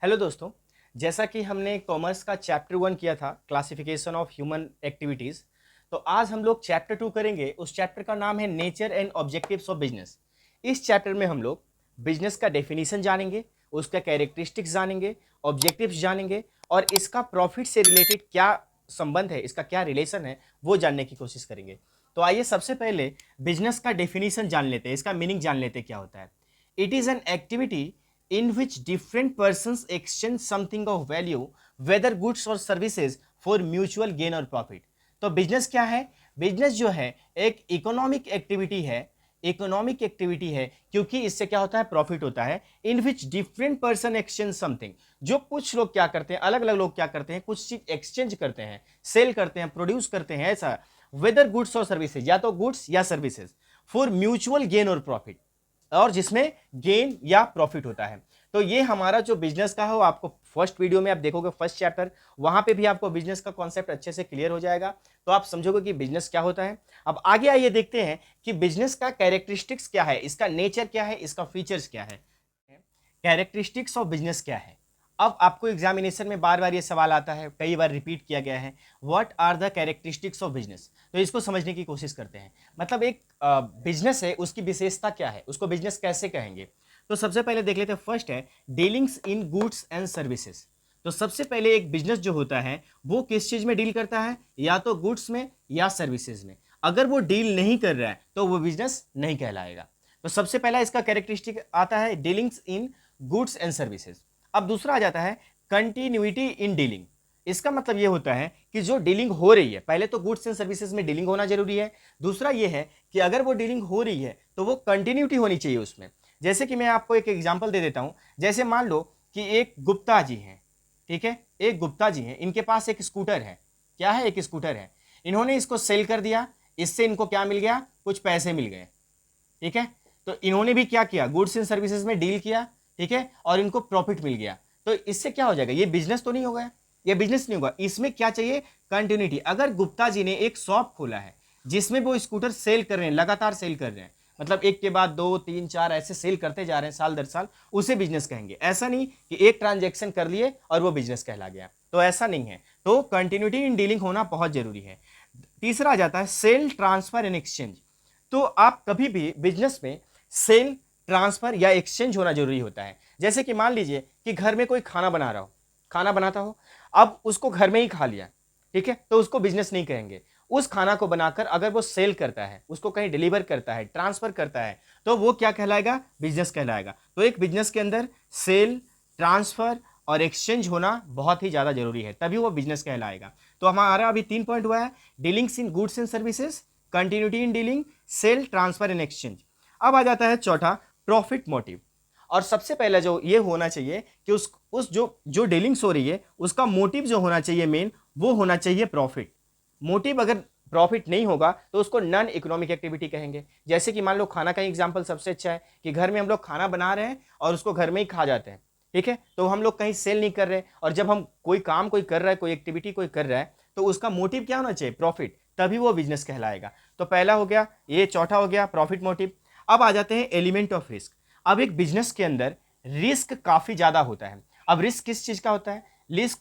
Hello दोस्तों। जैसा कि हमने कॉमर्स का चैप्टर 1 किया था, क्लासिफिकेशन ऑफ ह्यूमन एक्टिविटीज़, तो आज हम लोग चैप्टर 2 करेंगे। उस चैप्टर का नाम है nature and objectives of business. इस चैप्टर में हम लोग बिजनेस का डेफिनेशन जानेंगे, उसका कैरेक्टरिस्टिक्स जानेंगे, ऑब्जेक्टिव्स जानेंगे और इसका प्रॉफिट से रिलेटेड क्या संबंध है, इसका क्या रिलेशन है, वो जानने की कोशिश करेंगे। तो आइए सबसे पहले बिजनेस का डेफिनेशन जान लेते हैं, इसका मीनिंग जान लेते हैं क्या होता है। It is an activity in which different persons exchange something of value, whether goods or services, for mutual gain or profit। तो बिजनेस क्या है? बिजनेस जो है एक इकोनॉमिक एक्टिविटी है। इकोनॉमिक एक्टिविटी है क्योंकि इससे क्या होता है? प्रॉफिट होता है। In which different person exchange something, जो कुछ लोग क्या करते हैं, अलग अलग लोग क्या करते हैं, कुछ चीज एक्सचेंज करते हैं, सेल करते हैं, प्रोड्यूस करते हैं, ऐसा। वेदर गुड्स और सर्विसेज, या तो गुड्स या सर्विसेज, फॉर म्यूचुअल गेन और प्रॉफिट, और जिसमें गेन या प्रॉफिट होता है। तो ये हमारा जो बिजनेस का है वो आपको फर्स्ट वीडियो में आप देखोगे, फर्स्ट चैप्टर, वहां पे भी आपको बिजनेस का कॉन्सेप्ट अच्छे से क्लियर हो जाएगा। तो आप समझोगे कि बिजनेस क्या होता है। अब आगे आइए देखते हैं कि बिजनेस का कैरेक्टरिस्टिक्स क्या है, इसका नेचर क्या है, इसका फीचर्स क्या है। कैरेक्टरिस्टिक्स ऑफ बिजनेस क्या है? अब आपको एग्जामिनेशन में बार बार ये सवाल आता है, कई बार रिपीट किया गया है, what are the characteristics of business. तो इसको समझने की कोशिश करते हैं। मतलब एक बिजनेस है, उसकी विशेषता क्या है, उसको बिजनेस कैसे कहेंगे। तो सबसे पहले देख लेते हैं, फर्स्ट है dealings in goods and services. तो सबसे पहले एक बिजनेस जो होता है वो किस चीज में डील करता है, या तो गुड्स में या सर्विसेज में। अगर वो डील नहीं कर रहा है तो वो बिजनेस नहीं कहलाएगा। तो सबसे पहला इसका कैरेक्टरिस्टिक आता है dealings in goods and services. अब दूसरा आ जाता है कंटिन्यूटी इन डीलिंग। इसका मतलब ये होता है कि जो डीलिंग हो रही है, पहले तो गुड्स एंड सर्विसेज में डीलिंग होना जरूरी है। दूसरा ये है कि अगर वो डीलिंग हो रही है तो वो कंटिन्यूटी होनी चाहिए उसमें। जैसे कि मैं आपको एक एग्जांपल दे देता हूं। जैसे मान लो कि एक गुप्ता जी हैं, ठीक है, एक गुप्ता जी हैं, इनके पास एक स्कूटर है। क्या है? एक स्कूटर है। इन्होंने इसको सेल कर दिया, इससे इनको क्या मिल गया? कुछ पैसे मिल गए, ठीक है। तो इन्होंने भी क्या किया? गुड्स एंड सर्विसेज में डील किया, ठीक है, और इनको प्रॉफिट मिल गया। तो इससे क्या हो जाएगा? ये बिजनेस तो नहीं होगा, ये बिजनेस नहीं होगा। इसमें क्या चाहिए? कंटिन्यूटी। अगर गुप्ता जी ने एक शॉप खोला है जिसमें वो स्कूटर सेल कर रहे हैं, लगातार सेल कर रहे हैं, मतलब एक के बाद दो तीन चार ऐसे सेल करते जा रहे हैं साल दर साल, उसे बिजनेस कहेंगे। ऐसा नहीं कि एक ट्रांजेक्शन कर लिए और वो बिजनेस कहला गया, तो ऐसा नहीं है। तो कंटिन्यूटी इन डीलिंग होना बहुत जरूरी है। तीसरा आ जाता है सेल ट्रांसफर एंड एक्सचेंज। तो आप कभी भी बिजनेस में सेल, ट्रांसफर या एक्सचेंज होना जरूरी होता है। जैसे कि मान लीजिए कि घर में कोई खाना बना रहा हो, खाना बनाता हो, अब उसको घर में ही खा लिया, ठीक है, तो उसको बिजनेस नहीं कहेंगे। उस खाना को बनाकर अगर वो सेल करता है, उसको कहीं डिलीवर करता है, ट्रांसफर करता है, तो वो क्या कहलाएगा? बिजनेस कहलाएगा। तो एक बिजनेस के अंदर सेल, ट्रांसफर और एक्सचेंज होना बहुत ही ज्यादा जरूरी है, तभी वो बिजनेस कहलाएगा। तो हमारा अभी 3 पॉइंट हुआ है, dealings in goods and services, continuity in dealing, sale, transfer and exchange. अब आ जाता है चौथा, प्रॉफिट मोटिव। और सबसे पहले जो ये होना चाहिए कि उस जो डीलिंग्स हो रही है उसका मोटिव जो होना चाहिए मेन, वो होना चाहिए प्रॉफिट। मोटिव अगर प्रॉफिट नहीं होगा तो उसको नॉन इकोनॉमिक एक्टिविटी कहेंगे। जैसे कि मान लो खाना का एग्जांपल सबसे अच्छा है कि घर में हम लोग खाना बना रहे हैं और उसको घर में ही खा जाते हैं, ठीक है, तो हम लोग कहीं सेल नहीं कर रहे। और जब हम कोई काम कोई कर रहा है, कोई एक्टिविटी कोई कर रहा है, तो उसका मोटिव क्या होना चाहिए? प्रॉफिट, तभी वो बिजनेस कहलाएगा। तो पहला हो गया ये, चौथा हो गया प्रॉफिट मोटिव। अब आ जाते हैं एलिमेंट ऑफ रिस्क। अब एक बिजनेस के अंदर रिस्क काफी ज्यादा होता है। अब रिस्क किस चीज का होता है?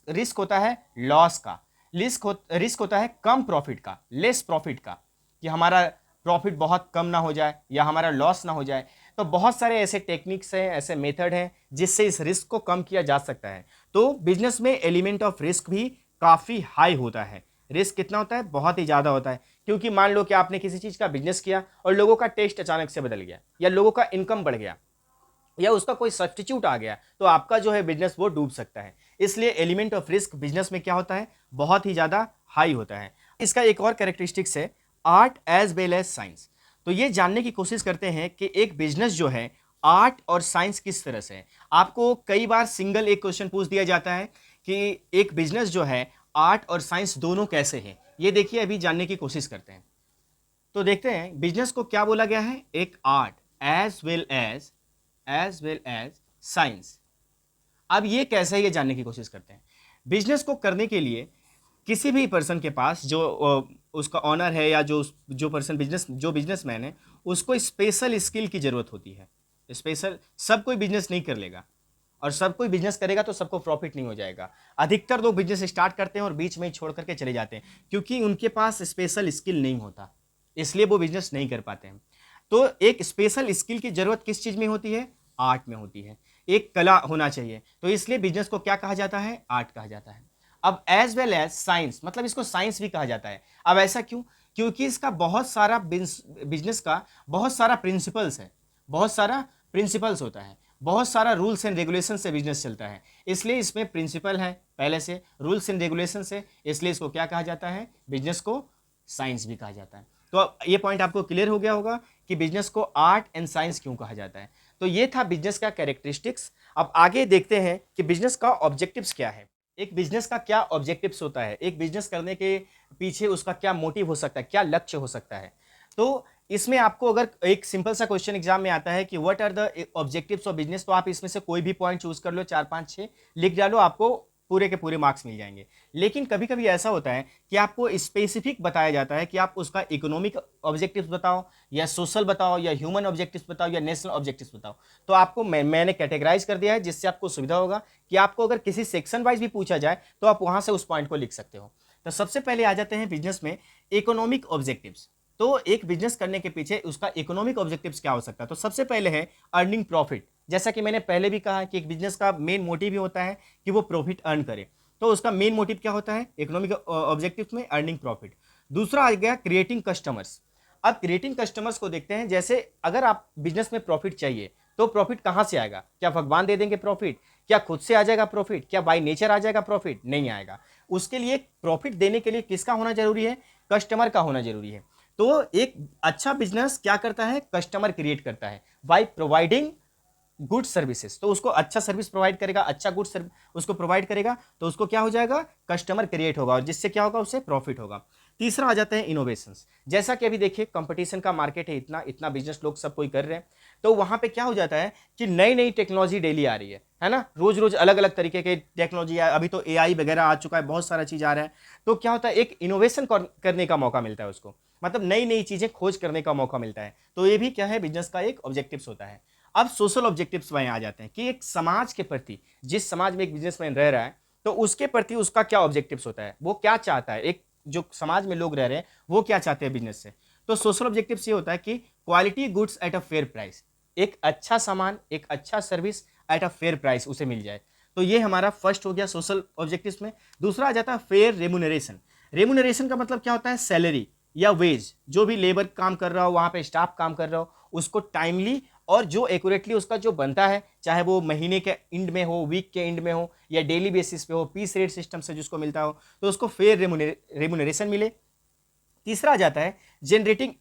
रिस्क होता है लॉस का, रिस्क होता है कम प्रॉफिट का, लेस प्रॉफिट का, कि हमारा प्रॉफिट बहुत कम ना हो जाए या हमारा लॉस ना हो जाए। तो बहुत सारे ऐसे टेक्निक्स हैं, ऐसे मेथड हैं जिससे इस रिस्क को कम किया जा सकता है। तो बिजनेस में एलिमेंट ऑफ रिस्क भी काफी हाई होता है। रिस्क कितना होता है? बहुत ही ज्यादा होता है। क्योंकि मान लो कि आपने किसी चीज का बिजनेस किया और लोगों का टेस्ट अचानक से बदल गया, या लोगों का इनकम बढ़ गया, या उसका कोई सब्स्टिट्यूट आ गया, तो आपका जो है बिजनेस वो डूब सकता है। इसलिए एलिमेंट ऑफ रिस्क बिजनेस में क्या होता है? बहुत ही ज्यादा हाई होता है। इसका एक और कैरेक्टरिस्टिक्स है art as well as science. तो ये जानने की कोशिश करते हैं कि एक बिजनेस जो है आर्ट और साइंस किस तरह से है। आपको कई बार सिंगल एक क्वेश्चन पूछ दिया जाता है कि एक बिजनेस जो है आर्ट और साइंस दोनों कैसे है। ये देखिए, अभी जानने की कोशिश करते हैं। तो देखते हैं बिजनेस को क्या बोला गया है, एक art as well as science. अब ये कैसे है, ये जानने की कोशिश करते हैं। बिजनेस को करने के लिए किसी भी पर्सन के पास जो उसका ऑनर है, या जो पर्सन जो बिजनेसमैन है, उसको स्पेशल स्किल की जरूरत होती है। स्पेशल, सब कोई बिजनेस नहीं कर लेगा। और सब कोई बिजनेस करेगा तो सबको प्रॉफिट नहीं हो जाएगा। अधिकतर लोग बिजनेस स्टार्ट करते हैं और बीच में ही छोड़ करके चले जाते हैं, क्योंकि उनके पास स्पेशल स्किल नहीं होता, इसलिए वो बिजनेस नहीं कर पाते हैं। तो एक स्पेशल स्किल की जरूरत किस चीज में होती है? आर्ट में होती है, एक कला होना चाहिए। तो इसलिए बिजनेस को क्या कहा जाता है? आर्ट कहा जाता है। अब एज वेल एज साइंस, मतलब इसको साइंस भी कहा जाता है। अब ऐसा क्यों? क्योंकि इसका बहुत सारा बिजनेस का बहुत सारा प्रिंसिपल्स है, बहुत सारा प्रिंसिपल्स होता है, बहुत सारा रूल्स एंड रेगुलेशन से बिजनेस चलता है। इसलिए इसमें प्रिंसिपल है, पहले से रूल्स एंड रेगुलेशन से, इसलिए इसको क्या कहा जाता है? बिजनेस को साइंस भी कहा जाता है। तो अब ये पॉइंट आपको क्लियर हो गया होगा कि बिजनेस को आर्ट एंड साइंस क्यों कहा जाता है। तो ये था बिजनेस का कैरेक्टरिस्टिक्स। अब आगे देखते हैं कि बिजनेस का ऑब्जेक्टिव्स क्या है। एक बिजनेस का क्या ऑब्जेक्टिव्स होता है, एक बिजनेस करने के पीछे उसका क्या मोटिव हो सकता है, क्या लक्ष्य हो सकता है। तो इसमें आपको अगर एक सिंपल सा क्वेश्चन एग्जाम में आता है कि what are the objectives of business, तो आप इसमें से कोई भी पॉइंट चूज कर लो, 4 5 6 लिख डालो, आपको पूरे के पूरे मार्क्स मिल जाएंगे। लेकिन कभी कभी ऐसा होता है कि आपको स्पेसिफिक बताया जाता है कि आप उसका इकोनॉमिक ऑब्जेक्टिव्स बताओ, या सोशल बताओ, या ह्यूमन ऑब्जेक्टिव्स बताओ, या नेशनल ऑब्जेक्टिव्स बताओ। तो आपको मैंने कैटेगराइज कर दिया है, जिससे आपको सुविधा होगा कि आपको अगर किसी सेक्शन वाइज भी पूछा जाए तो आप वहां से उस पॉइंट को लिख सकते हो। तो सबसे पहले आ जाते हैं बिजनेस में इकोनॉमिक ऑब्जेक्टिव्स। तो एक बिजनेस करने के पीछे उसका इकोनॉमिक ऑब्जेक्टिव्स क्या हो सकता है? तो सबसे पहले है अर्निंग प्रॉफिट। जैसा कि मैंने पहले भी कहा कि एक बिजनेस का मेन मोटिव ही होता है कि वो प्रॉफिट अर्न करे। तो उसका मेन मोटिव क्या होता है इकोनॉमिक ऑब्जेक्टिव्स में? Earning profit. दूसरा आ गया क्रिएटिंग कस्टमर्स। अब क्रिएटिंग कस्टमर्स को देखते हैं। जैसे अगर आप बिजनेस में प्रॉफिट चाहिए तो प्रॉफिट कहां से आएगा? क्या भगवान दे देंगे प्रॉफिट? क्या खुद से आ जाएगा प्रॉफिट? क्या बाय नेचर आ जाएगा प्रॉफिट? नहीं आएगा। उसके लिए प्रॉफिट देने के लिए किसका होना जरूरी है? कस्टमर का होना जरूरी है। तो एक अच्छा बिजनेस क्या करता है? कस्टमर क्रिएट करता है बाय प्रोवाइडिंग गुड सर्विसेज। तो उसको अच्छा सर्विस प्रोवाइड करेगा, अच्छा गुड उसको प्रोवाइड करेगा, तो उसको क्या हो जाएगा? कस्टमर क्रिएट होगा, और जिससे क्या होगा? उससे प्रॉफिट होगा। तीसरा आ जाता है इनोवेशंस। जैसा कि अभी देखिए कंपटीशन का मार्केट है, इतना इतना बिजनेस लोग सब कोई कर रहे हैं, तो वहां पे क्या हो जाता है कि नई नई टेक्नोलॉजी डेली आ रही है ना, रोज रोज अलग अलग तरीके के टेक्नोलॉजी। अभी तो एआई वगैरह आ चुका है, बहुत सारा चीज आ रहा है। तो क्या होता है, एक इनोवेशन करने का मौका मिलता है उसको, मतलब नई नई चीजें खोज करने का मौका मिलता है। तो ये भी क्या है? बिजनेस का एक ऑब्जेक्टिव्स होता है। अब सोशल ऑब्जेक्टिव्स वहीं आ जाते हैं कि एक समाज के प्रति, जिस समाज में एक बिजनेसमैन रह रहा है, तो उसके प्रति उसका क्या ऑब्जेक्टिव्स होता है, वो क्या चाहता है, एक जो समाज में लोग रह रहे हैं वो क्या चाहते हैं बिजनेस से। तो सोशल ऑब्जेक्टिव्स ये होता है कि quality goods at a fair price, एक अच्छा सामान, एक अच्छा service at a fair price उसे मिल जाए। तो ये हमारा फर्स्ट हो गया सोशल ऑब्जेक्टिव्स में। दूसरा आ जाता है फेयर रेमुनरेशन। रेमुनरेशन का मतलब क्या होता है? सैलरी या वेज, जो भी लेबर काम कर रहा हो, वहां पे स्टाफ काम कर रहा हो, उसको टाइमली और जो एक्यूरेटली उसका जो बनता है, चाहे वो महीने के एंड में हो, वीक के एंड में हो, या डेली बेसिस पे हो, पीस रेट सिस्टम से जिसको मिलता हो, तो उसको फेयर रेमुनरेशन मिले। तीसरा आ जाता है जनरेटिंग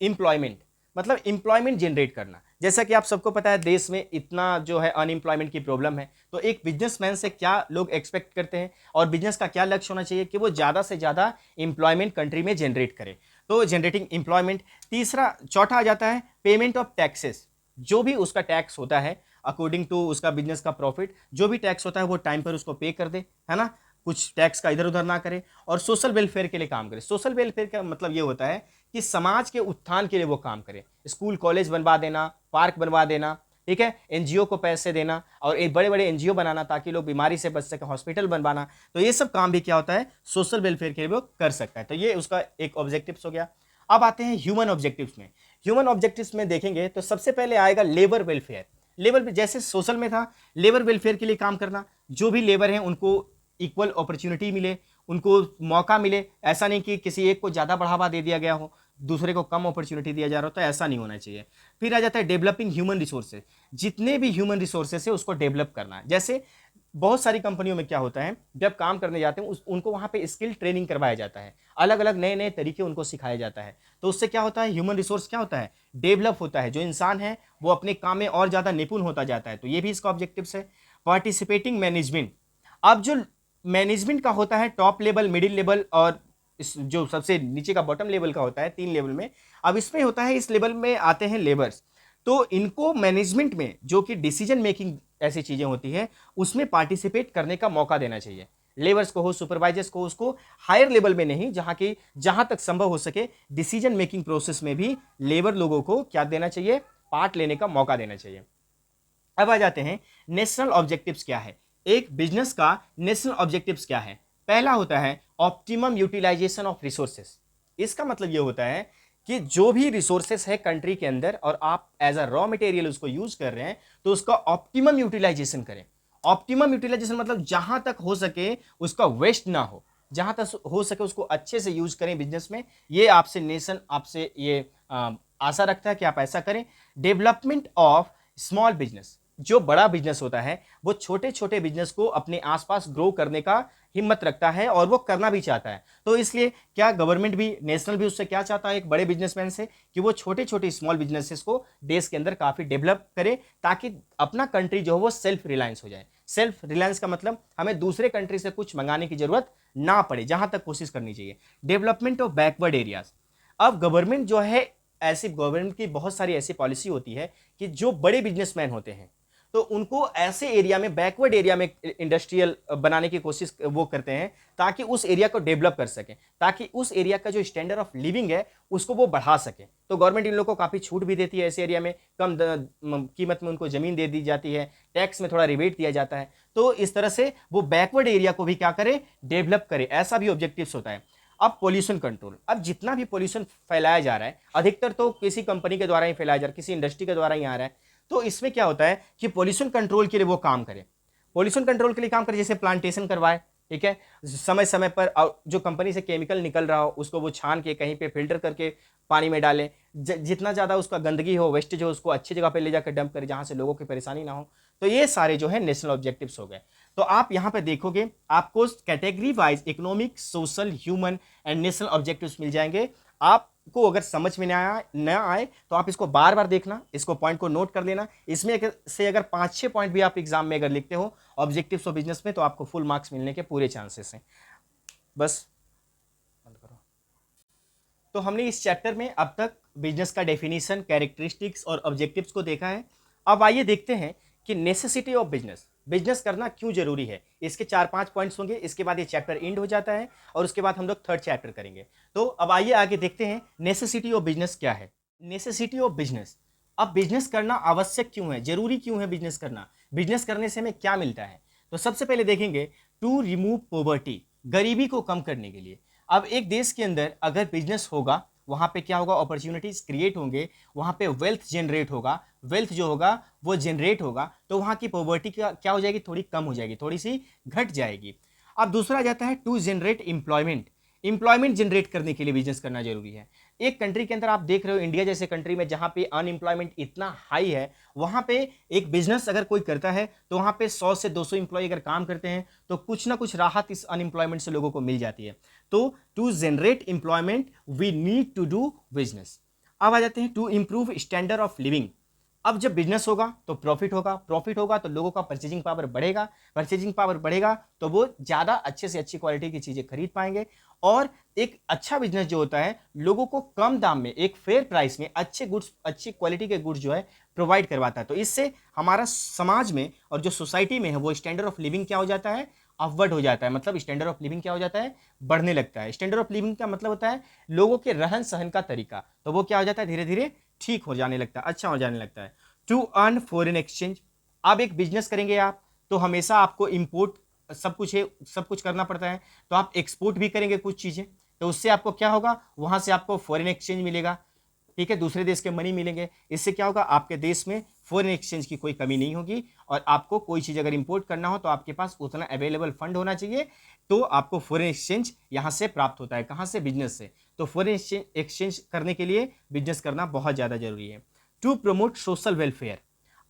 एम्प्लॉयमेंट, मतलब एम्प्लॉयमेंट जनरेट करना। जैसा कि आप सबको पता है देश में इतना जो है अनएम्प्लॉयमेंट की प्रॉब्लम है, तो एक बिजनेसमैन से क्या लोग एक्सपेक्ट करते हैं और बिजनेस का क्या लक्ष्य होना चाहिए कि वो ज़्यादा से ज़्यादा एम्प्लॉयमेंट कंट्री में जनरेट करे। तो जनरेटिंग एम्प्लॉयमेंट। चौथा आ जाता है पेमेंट ऑफ टैक्सेस। जो भी उसका टैक्स होता है अकॉर्डिंग टू उसका बिजनेस का प्रॉफिट, जो भी टैक्स होता है वो टाइम पर उसको पे कर दे, है ना, कुछ टैक्स का इधर उधर ना करे, और सोशल वेलफेयर के लिए काम करे। सोशल वेलफेयर का मतलब ये होता है कि समाज के उत्थान के लिए वो काम करे, स्कूल कॉलेज बनवा देना, पार्क बनवा देना, ठीक है, एनजीओ को पैसे देना, और एक बड़े बड़े एनजीओ बनाना ताकि लोग बीमारी से बच सके, हॉस्पिटल बनवाना। तो ये सब काम भी क्या होता है? सोशल वेलफेयर के लिए वो कर सकता है। तो ये उसका एक ऑब्जेक्टिव्स हो गया। अब आते हैं ह्यूमन ऑब्जेक्टिव्स में। ह्यूमन ऑब्जेक्टिव्स में देखेंगे तो सबसे पहले आएगा लेबर वेलफेयर। लेबर जैसे सोशल में था, लेबर वेलफेयर के लिए काम करना, जो भी लेबर हैं उनको इक्वल अपॉर्चुनिटी मिले, उनको मौका मिले। ऐसा नहीं कि किसी एक को ज़्यादा बढ़ावा दे दिया गया हो, दूसरे को कम अपॉर्चुनिटी दिया जा रहा हो, तो ऐसा नहीं होना चाहिए। फिर आ जाता है डेवलपिंग ह्यूमन रिसोर्सेज। जितने भी ह्यूमन रिसोर्सेज है उसको डेवलप करना। जैसे बहुत सारी कंपनियों में क्या होता है, जब काम करने जाते हैं उनको वहाँ पे स्किल ट्रेनिंग करवाया जाता है, अलग अलग नए नए तरीके उनको सिखाया जाता है। तो उससे क्या होता है? ह्यूमन रिसोर्स क्या होता है? डेवलप होता है। जो इंसान है वो अपने काम में और ज़्यादा निपुण होता जाता है। तो ये भी इसका ऑब्जेक्टिव्स है। Participating management. अब जो मैनेजमेंट का होता है टॉप लेवल, मिडिल लेवल, और इस जो सबसे नीचे का बॉटम लेवल का होता है, 3 लेवल में। अब इसमें होता है, इस लेवल में आते हैं लेबर्स। तो इनको मैनेजमेंट में जो कि डिसीजन मेकिंग ऐसी चीजें होती है उसमें पार्टिसिपेट करने का मौका देना चाहिए। लेबर्स को हो, सुपरवाइजर्स को, उसको हायर लेवल में नहीं, जहां तक संभव हो सके डिसीजन मेकिंग प्रोसेस में भी लेबर लोगों को क्या देना चाहिए? पार्ट लेने का मौका देना चाहिए। अब आ जाते हैं नेशनल ऑब्जेक्टिव्स क्या है। एक बिजनेस का नेशनल ऑब्जेक्टिव्स क्या है। पहला होता है ऑप्टिमम यूटिलाइजेशन ऑफ रिसोर्सेस। इसका मतलब ये होता है कि जो भी रिसोर्सेस है कंट्री के अंदर और आप एज अ रॉ मटेरियल उसको यूज कर रहे हैं तो उसका ऑप्टिमम यूटिलाइजेशन करें। ऑप्टिमम यूटिलाइजेशन मतलब जहां तक हो सके उसका वेस्ट ना हो, जहां तक हो सके उसको अच्छे से यूज करें बिजनेस में। ये आपसे नेशन आपसे ये आशा रखता है कि आप ऐसा करें। डेवलपमेंट ऑफ स्मॉल बिजनेस, जो बड़ा बिजनेस होता है वो छोटे छोटे बिजनेस को अपने आसपास ग्रो करने का हिम्मत रखता है और वो करना भी चाहता है। तो इसलिए क्या गवर्नमेंट भी, नेशनल भी उससे क्या चाहता है एक बड़े बिजनेसमैन से, कि वो छोटे छोटे स्मॉल बिजनेसेस को देश के अंदर काफी डेवलप करे ताकि अपना कंट्री जो है वो सेल्फ रिलायंस हो जाए। सेल्फ रिलायंस का मतलब हमें दूसरे कंट्री से कुछ मंगाने की जरूरत ना पड़े, जहां तक कोशिश करनी चाहिए। Development of backward areas. अब गवर्नमेंट जो है, ऐसी गवर्नमेंट की बहुत सारी ऐसी पॉलिसी होती है कि जो बड़े बिजनेसमैन होते हैं तो उनको ऐसे एरिया में, बैकवर्ड एरिया में इंडस्ट्रियल बनाने की कोशिश वो करते हैं ताकि उस एरिया को डेवलप कर सकें, ताकि उस एरिया का जो स्टैंडर्ड ऑफ लिविंग है उसको वो बढ़ा सके। तो गवर्नमेंट इन लोगों को काफी छूट भी देती है, ऐसे एरिया में कम कीमत में उनको जमीन दे दी जाती है, टैक्स में थोड़ा रिबेट दिया जाता है। तो इस तरह से वो बैकवर्ड एरिया को भी क्या करे, डेवलप करे, ऐसा भी ऑब्जेक्टिव्स होता है। अब पोल्यूशन कंट्रोल। अब जितना भी पोल्यूशन फैलाया जा रहा है अधिकतर तो किसी कंपनी के द्वारा ही फैलाया जा रहा है, किसी इंडस्ट्री के द्वारा ही आ रहा है। तो इसमें क्या होता है कि पोल्यूशन कंट्रोल के लिए वो काम करे, पोल्यूशन कंट्रोल के लिए काम करे, जैसे प्लांटेशन करवाए, ठीक है, समय समय पर जो कंपनी से केमिकल निकल रहा हो उसको वो छान के कहीं पे फिल्टर करके पानी में डालें। जितना ज़्यादा उसका गंदगी हो, वेस्टेज हो, उसको अच्छी जगह पे ले जाकर डंप करें जहाँ से लोगों की परेशानी ना हो। तो ये सारे जो है नेशनल ऑब्जेक्टिव्स हो गए। तो आप यहाँ पे देखोगे आपको category wise economic, social, human and national objectives मिल जाएंगे। आपको अगर समझ में ना आए तो आप इसको बार बार देखना, इसको पॉइंट को नोट कर लेना। इसमें से अगर 5-6 पॉइंट भी आप एग्जाम में अगर लिखते हो ऑब्जेक्टिव्स ऑफ बिजनेस में तो आपको फुल मार्क्स मिलने के पूरे चांसेस हैं। बस बंद करो। तो हमने इस चैप्टर में अब तक बिजनेस का डेफिनेशन, कैरेक्टरिस्टिक्स और ऑब्जेक्टिव्स को देखा है। अब आइए देखते हैं कि नेसेसिटी ऑफ बिजनेस, बिजनेस करना क्यों जरूरी है। इसके 4-5 पॉइंट्स होंगे, इसके बाद ये चैप्टर एंड हो जाता है और उसके बाद हम लोग थर्ड चैप्टर करेंगे। तो अब आइए आगे देखते हैं नेसेसिटी ऑफ बिजनेस क्या है। नेसेसिटी ऑफ बिजनेस, अब बिजनेस करना आवश्यक क्यों है, जरूरी क्यों है बिजनेस करना, बिजनेस करने से हमें क्या मिलता है। तो सबसे पहले देखेंगे टू रिमूव पॉवर्टी, गरीबी को कम करने के लिए। अब एक देश के अंदर अगर बिजनेस होगा वहां पे क्या होगा, अपॉर्चुनिटीज क्रिएट होंगे, वहां पे वेल्थ जनरेट होगा, वेल्थ जो होगा वो जनरेट होगा तो वहां की पॉवर्टी क्या हो जाएगी, थोड़ी कम हो जाएगी, थोड़ी सी घट जाएगी। अब दूसरा आ जाता है to generate employment, employment generate करने के लिए बिजनेस करना जरूरी है। एक कंट्री के अंदर आप देख रहे हो इंडिया जैसे कंट्री में जहां पे अनएम्प्लॉयमेंट इतना हाई है, वहां पे एक बिजनेस अगर कोई करता है तो वहां पे 100 से 200 इंप्लॉय अगर काम करते हैं तो कुछ ना कुछ राहत इस अनएम्प्लॉयमेंट से लोगों को मिल जाती है। तो to generate employment we need to do business. अब आ जाते हैं to improve standard of living. अब जब बिजनेस होगा तो प्रॉफिट होगा, प्रॉफिट होगा तो लोगों का परचेजिंग पावर बढ़ेगा, परचेजिंग पावर बढ़ेगा तो वो ज़्यादा अच्छे से अच्छी क्वालिटी की चीज़ें खरीद पाएंगे। और एक अच्छा बिजनेस जो होता है लोगों को कम दाम में, एक फेयर प्राइस में अच्छे गुड्स, अच्छी क्वालिटी के गुड्स जो है प्रोवाइड करवाता है। तो इससे हमारा समाज में और जो सोसाइटी में है वो स्टैंडर्ड ऑफ लिविंग क्या हो जाता है, अपवर्ड हो जाता है। मतलब स्टैंडर्ड ऑफ लिविंग क्या हो जाता है, बढ़ने लगता है। स्टैंडर्ड ऑफ लिविंग का मतलब होता है लोगों के रहन सहन का तरीका, तो वो क्या हो जाता है, धीरे धीरे ठीक हो जाने लगता है, अच्छा हो जाने लगता है। टू अर्न फॉरेन एक्सचेंज, अब एक बिजनेस करेंगे आप तो हमेशा आपको इंपोर्ट सब कुछ है, सब कुछ करना पड़ता है, तो आप एक्सपोर्ट भी करेंगे कुछ चीजें, तो उससे आपको क्या होगा, वहां से आपको फॉरेन एक्सचेंज मिलेगा, ठीक है, दूसरे देश के मनी मिलेंगे। इससे क्या होगा, आपके देश में फॉरेन एक्सचेंज की कोई कमी नहीं होगी। और आपको कोई चीज़ अगर इंपोर्ट करना हो तो आपके पास उतना अवेलेबल फंड होना चाहिए, तो आपको फॉरेन एक्सचेंज यहाँ से प्राप्त होता है, कहाँ से, बिजनेस से। तो फॉरेन एक्सचेंज करने के लिए बिजनेस करना बहुत ज़्यादा जरूरी है। टू प्रमोट सोशल वेलफेयर,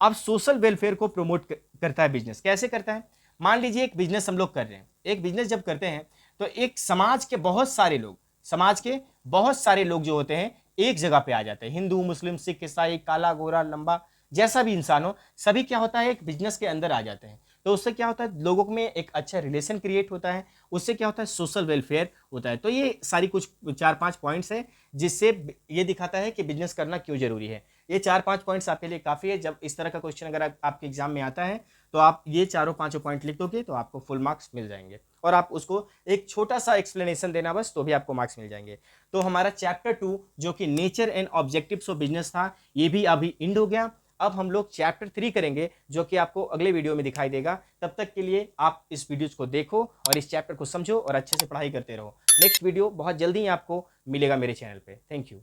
अब सोशल वेलफेयर को प्रमोट करता है बिजनेस। कैसे करता है, मान लीजिए एक बिजनेस हम लोग कर रहे हैं, एक बिजनेस जब करते हैं तो एक समाज के बहुत सारे लोग, समाज के बहुत सारे लोग जो होते हैं एक जगह पे आ जाते हैं, हिंदू, मुस्लिम, सिख, ईसाई, काला, गोरा, लंबा, जैसा भी इंसान हो, सभी क्या होता है एक बिजनेस के अंदर आ जाते हैं। तो उससे क्या होता है, लोगों में एक अच्छा रिलेशन क्रिएट होता है, उससे क्या होता है, सोशल वेलफेयर होता है। तो ये सारी कुछ 4-5 पॉइंट्स है जिससे ये दिखाता है कि बिजनेस करना क्यों जरूरी है। ये 4-5 पॉइंट्स आपके लिए काफ़ी है। जब इस तरह का क्वेश्चन अगर आपके एग्जाम में आता है तो आप ये 4-5 पॉइंट लिख दोगे तो आपको फुल मार्क्स मिल जाएंगे, और आप उसको एक छोटा सा एक्सप्लेनेशन देना बस, तो भी आपको मार्क्स मिल जाएंगे। तो हमारा चैप्टर 2 जो कि nature and objectives of business था, ये भी अभी एंड हो गया। अब हम लोग चैप्टर 3 करेंगे, जो कि आपको अगले वीडियो में दिखाई देगा। तब तक के लिए आप इस वीडियोज को देखो और इस चैप्टर को समझो और अच्छे से पढ़ाई करते रहो। नेक्स्ट वीडियो बहुत जल्दी ही आपको मिलेगा मेरे चैनल पे। Thank you.